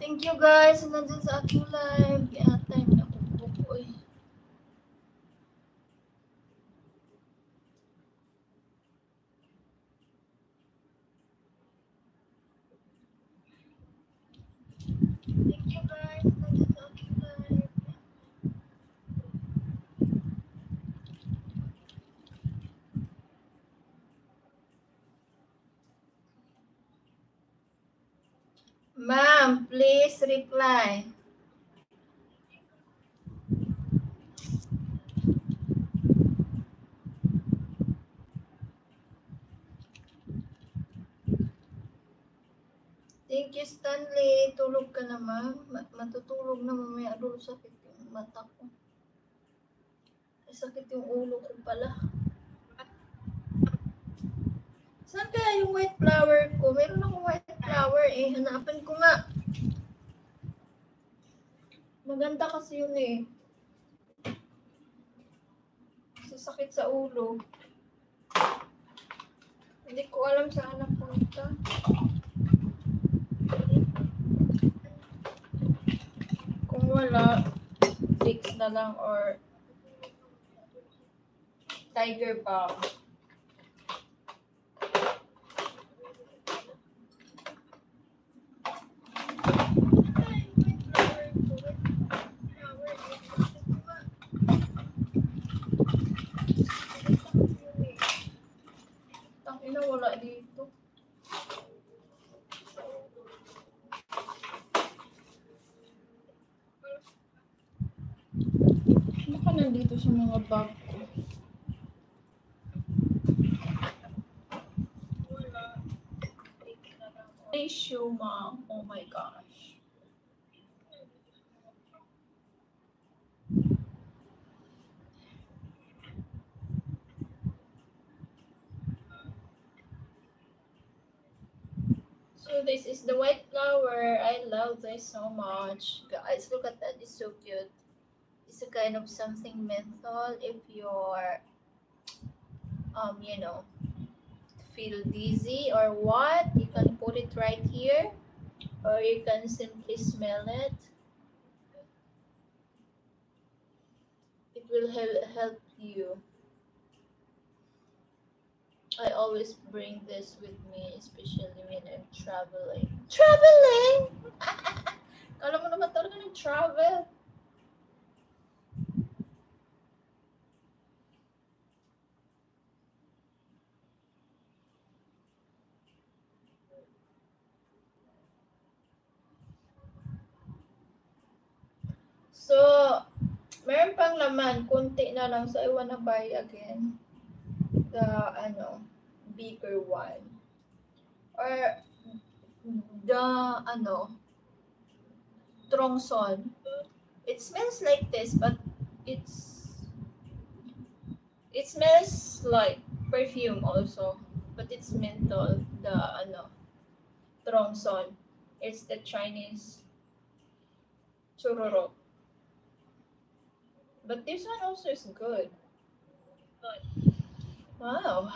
Thank you guys. Nandun sa aking live. Time na kukupo eh. Thank you guys. Nandun sa aking live. Ma'am, please reply. Thank you, Stanley. Tulog ka na, ma'am. Matutulog na mamaya. Adulo, sakit yung mata ko. Ay, sakit yung ulo ko pala. Saan kaya yung white flower ko? Meron akong white flower eh. Hanapan ko nga. Maganda kasi yun eh. Sasakit sa ulo. Hindi ko alam saan napunta. Kung wala, Vicks na lang or Tiger Balm. Tangina, wala dito. Baka nandito sa mga bag ko. Tissue, mom. Oh my gosh. So this is the white flower. I love this so much. Guys, look at that. It's so cute. It's a kind of something menthol if you're you know, feel dizzy or what, you can put it right here or you can simply smell it. It will help you. I always bring this with me, especially when I'm traveling. Traveling! Kala mo naman talaga nag-travel. So, meron pang laman, kunti na lang. So, I wanna buy again the, bigger one. Or, the, Trongson. It smells like this, but it smells like perfume also. But it's menthol, the, Trongson. It's the Chinese churro. But this one also is good. Wow.